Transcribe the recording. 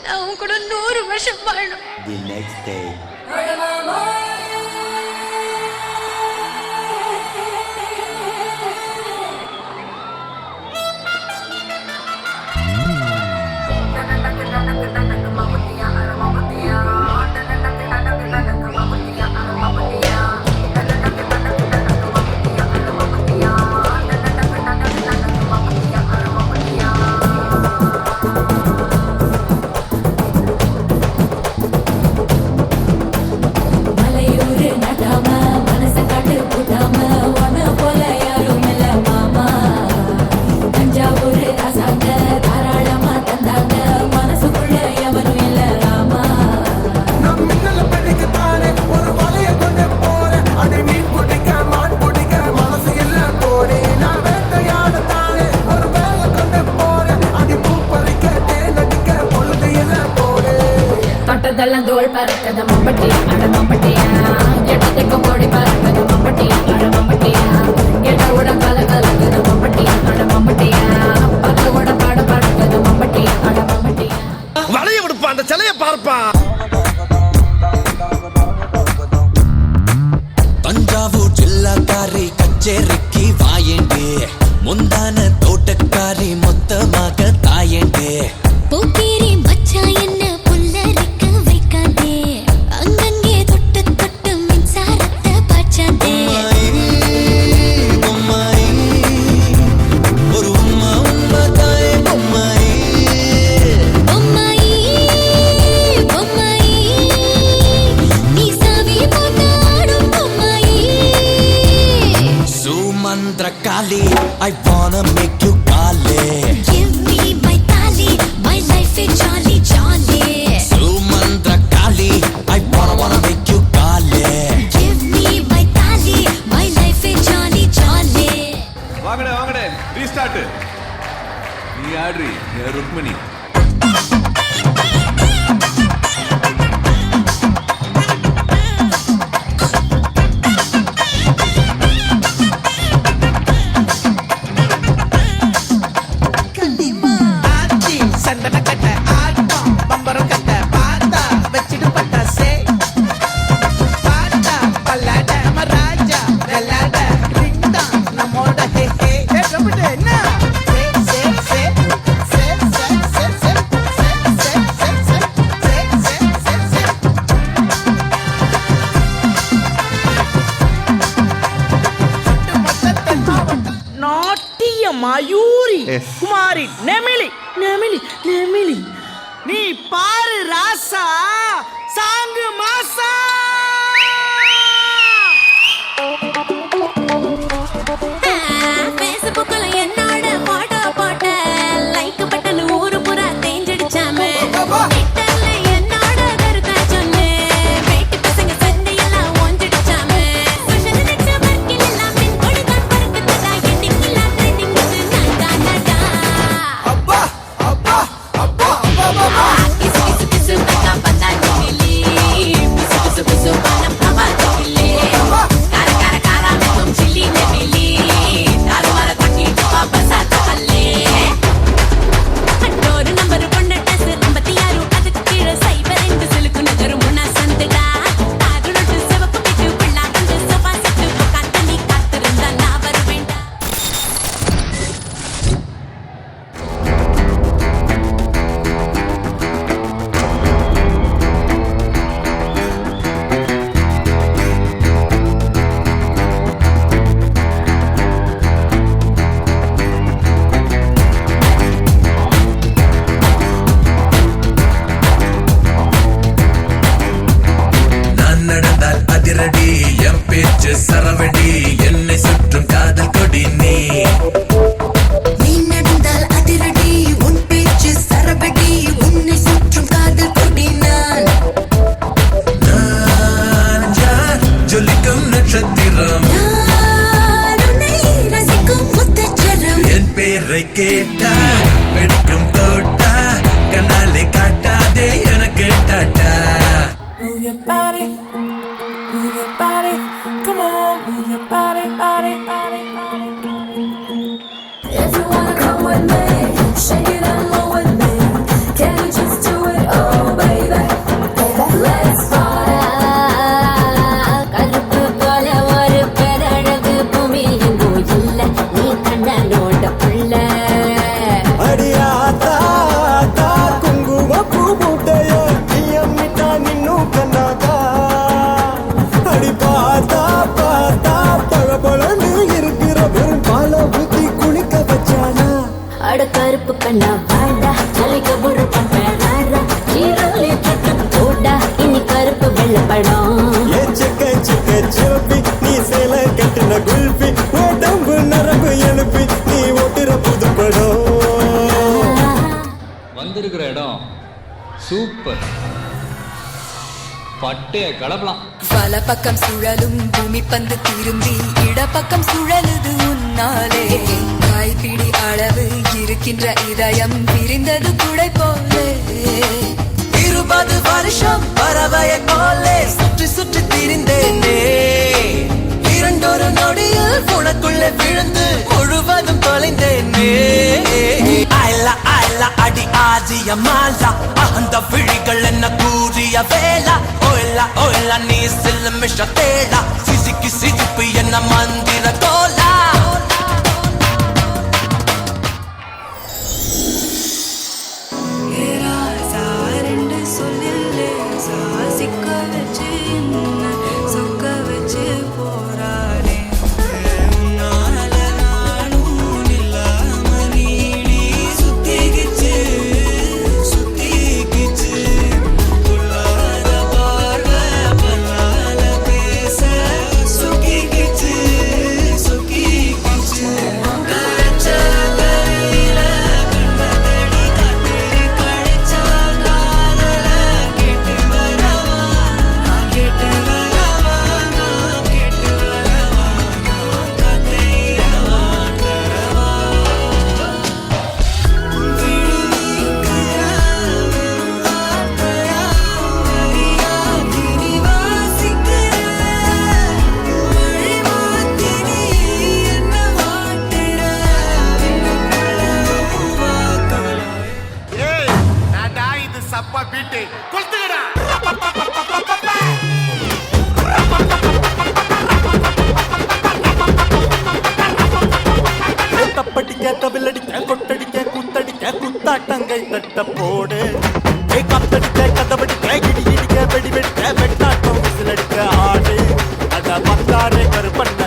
நான் உன் கூட 100 வருஷம் வாழணும். The next day. தொட்டதெல்லாம் தோல் பறக்கத மம்பட்டியா அட மம்பட்டியா எட்டத்துக்கு கோடி பறக்கத மம்பட்டியா அட மம்பட்டியா கேட்ட உட கல கலக்கத மம்பட்டியா அட மம்பட்டியா பல்ல உட பாட பறக்கத மம்பட்டியா அட மம்பட்டியா வளைய விடுப்பா அந்த சிலைய பார்ப்பா. தஞ்சாவூர் ஜில்லாக்காரி கச்சேரிக்கு வாயேண்டு முந்தான தோட்டக்காரி மொத்தமாக தாயேண்டு போக்கேரி மச்சா என்ன புல்லரிக்க வைக்காதே அங்கங்கே தொட்டு தொட்டு மின்சாரத்தை பாய்ச்சாதே பொம்மாயி ஒரு உம்மா உம்மா தாயே பொம்மாயி பொம்மாயி பொம்மாயி நீ சாவி போட்டாடும் பொம்மாயி சுமந்திர காளி I wanna make you காலே Give me my tali my life is jolly jolly சுமந்திர காளி I wanna make you காலே Give me my tali my life is jolly jolly Wankhede Wankhede restart. நீ ஆட்ரி ருக்மணி. சந்தன கட்ட ஆட்டம் பம்பரம் கட்ட பார்த்தா வச்சிட்டு பட்டாசே பாட்டா பல்லாட மராஜா வெள்ளாட ரிங்டா நம்மோட ஹே ஹே என்ன சே சே சே சே சே சே சே சே சே சே சே நாட்டிய மயூரி குமாரி நெமிலி நெமிலி நெமிலி நீ பாரு ராசா சாங்கு மாசா ஃபேஸ்புக்ல என்னோட போட்டோ போட்ட லைக் பட்டன் ஊரு புறா தேஞ்சடிச்சாமே ட்விட்டர்ல என்னோட கருத்தை சொன்னு வெயிட் பசங்க சண்டையெல்லாம் ஒஞ்சிடுச்சாமே சோஷியல் நெட்வொர்க்கில் எல்லாம் பின் கொடுக்க பறக்குதடா எண்டிங்லாம் ட்ரெண்டிங் நான் தானடா அப்பா அப்பா அப்பா அப்பா கிசு கிசு கிசு தக்கா பத்தா நிமிலி கிசு கிசு இருக்கிற இடம் சூப்பர். பட்டைய கலப்பலாம். பல பக்கம் சுழலும் பூமி பந்து திரும்பி இடப்பக்கம் சுழலுது உன்னாலே. கைப்பிடி அளவு இருக்கின்ற இதயம் பிரிந்தது குடை போலே. 20 வருஷம் பறவைய போலே சுற்றி சுற்றி திரிந்தேனே. இரண்டொரு நொடியில் உனக்குள்ளே விழுந்து முழுவதும் தொலைந்தேனே. ஆயிலா ஆயிலா அடி ஆஜிய மாலா அந்த விழிகள் என்ன கூறிய வேளா. ஓயிலா ஓயிலா நீ சில்ல மிஷ தேடா சிசிக்கு சிரிப்பு என்ன மந்திர கோலா. சப்பா பீட்டு கொளுத்துக்கடா. தப்படிக்க தவிலடிக்க கொட்டடிக்க குத்தடிக்க குத்தாட்டங்கை தட்ட போடு. கத்தடிக்க கதவடிக்க இடி இடிக்க வெடி வெடிக்க வெட்டாட்டம் விசிலடிக்க ஆடு. அத வந்தாரே கருப்பண்ண